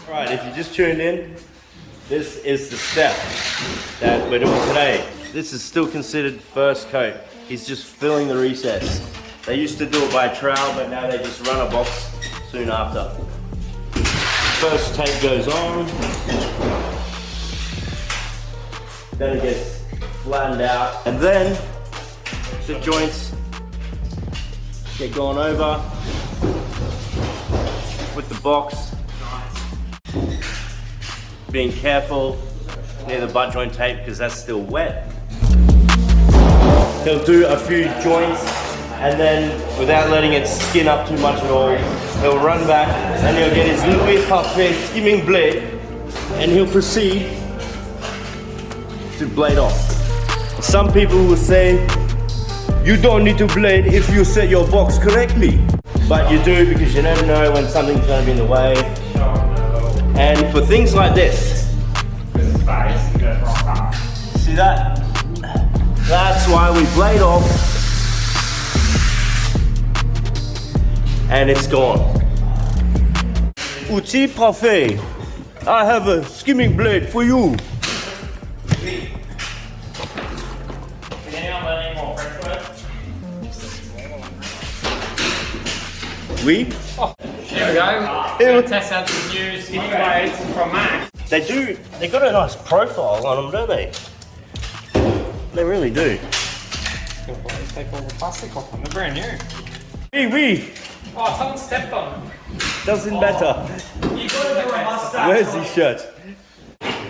Right, if you just tuned in, this is the step that we're doing today. This is still considered first coat. He's just filling the recess. They used to do it by trowel, but now they just run a box soon after. First tape goes on. Then it gets flattened out. And then the joints get gone over with the box. Being careful near the butt joint tape because that's still wet. He'll do a few joints and then without letting it skin up too much at all, he'll run back and he'll get his Louis Parfait skimming blade and he'll proceed to blade off. Some people will say, you don't need to blade if you set your box correctly. But you do because you never know when something's going to be in the way. And for things like this, see that? That's why we blade off and it's gone. Outil parfait. I have a skimming blade for you. Oui? Oh, here we go. We're gonna test out the new skimming blades from Max. They got a nice profile on them, don't they? They really do. Take all the plastic off them, they're brand new. Oui, oui. Oh, someone stepped on them. Doesn't matter. You gotta do a mustache. Where's his shirt?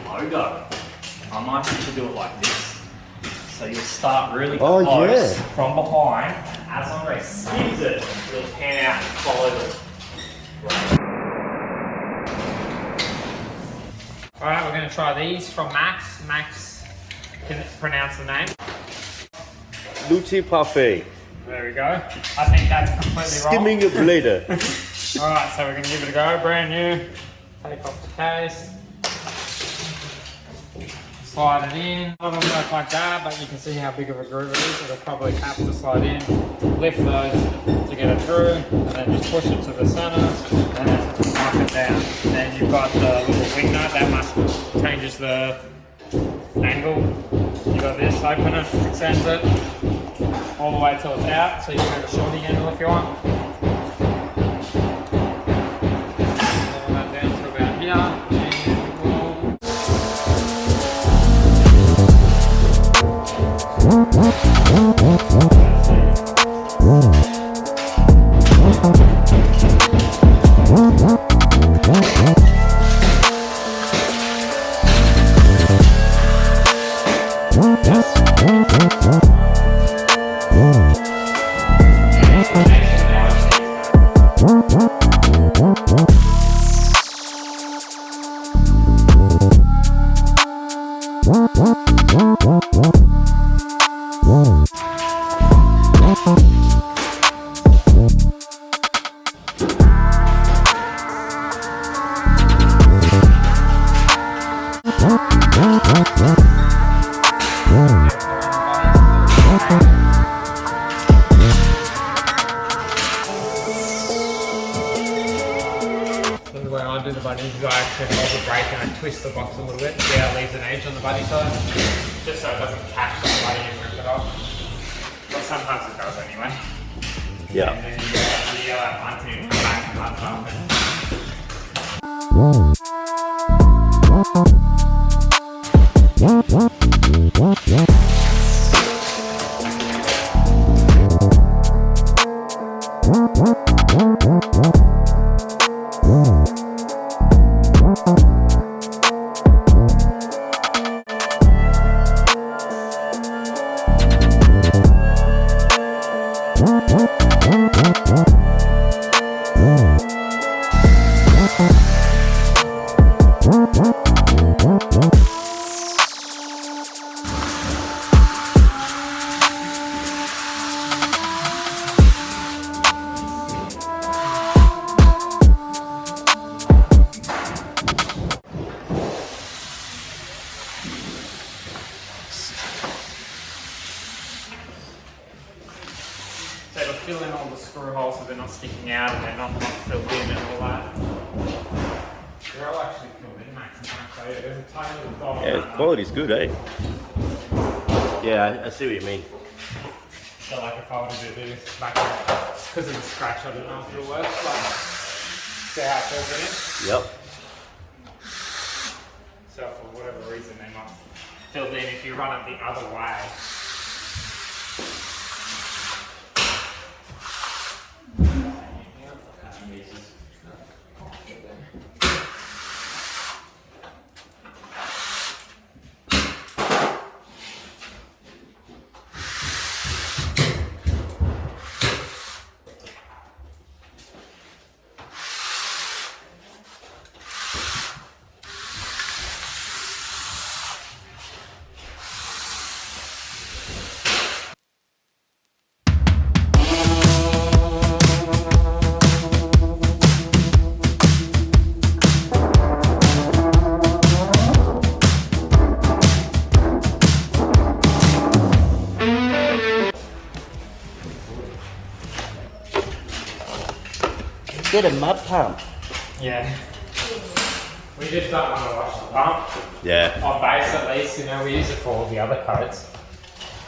Logo. I might have to do it like this. So you'll start really Oh, close yeah. from behind. As Andre skims it, you'll pan out and follow them. Alright, we're going to try these from Max. Max can pronounce the name. Outil parfait. There we go. I think that's completely Skimming wrong. blader. Alright, so we're going to give it a go. Brand new. Take off the case. Slide it in. Not gonna work like that, but you can see how big of a groove it is. It'll probably have to slide in. Lift those to get it through, and then just push it to the center, and then knock it down. Then you've got the little wing nut that must changes the angle. You got this, open it, extends it all the way till it's out. So you can have a shorty handle if you want. Lower that down to about here. The way I do the buddies is I actually hold the brake and I twist the box a little bit. See how it leaves an edge on the buddy side? Just so it doesn't catch the buddy and rip it off. But sometimes it does anyway. Yeah. And then you get the yellow hunting and back and hunt up and So it'll fill in all the screw holes so they're not sticking out and they're not filled in and all that. They're all actually filled in, Max. There's a tiny little dot. Yeah, the quality's good, eh? Yeah, I see what you mean. So like if I were to do this back because of the scratch, I don't know if it'll work. Like, see how it fills it in? Yep. So for whatever reason they're not filled in, if you run it the other way. Get a mud pump. Yeah. We just don't want to wash the pump. Yeah. On base at least, you know, we use it for all the other coats.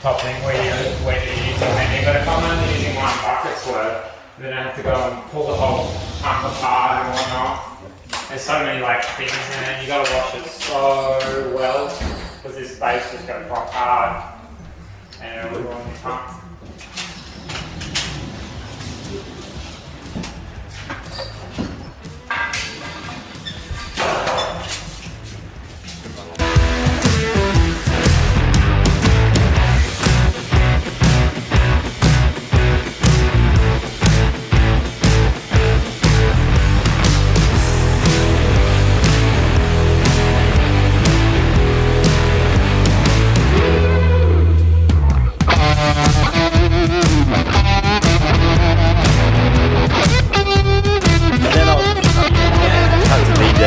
Topping where you're using many, but if I'm only using one bucket's worth, then I have to go and pull the whole pump apart and whatnot. There's so many like things in it, you gotta wash it so well because this base just goes rock hard and it'll ruin the pump.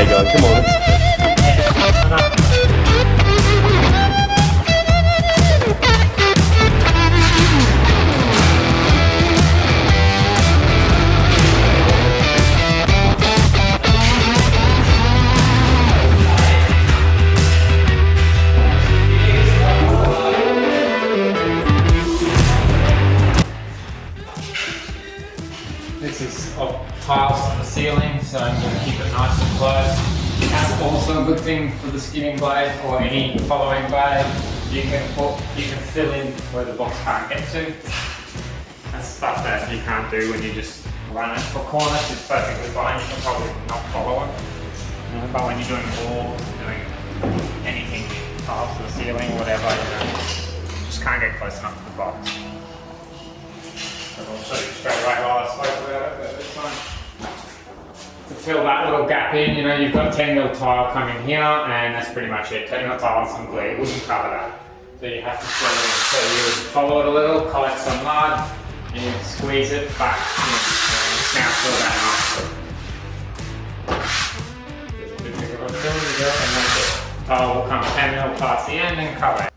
Come on. This is tiles on the ceiling, so I'm going to keep it nice and close. That's also a good thing for the skimming blade or any following blade. You can fill in where the box can't get to. That's stuff that you can't do when you just run it for corners. It's perfectly fine. You can probably not follow it. But when you're doing walls, doing anything, tiles to the ceiling, whatever, you just can't get close enough to the box. I'll show you straight away while I spoke about it, but this one. To fill that little gap in, you know, you've got 10mm tile coming here, and that's pretty much it. 10mm tile and some glue wouldn't cover that. So you have to fill it in. So you follow it a little, collect some mud, and you squeeze it back, and now fill that up. There's a bit bigger of a fill, and then the tile will come 10mm past the end and cover it.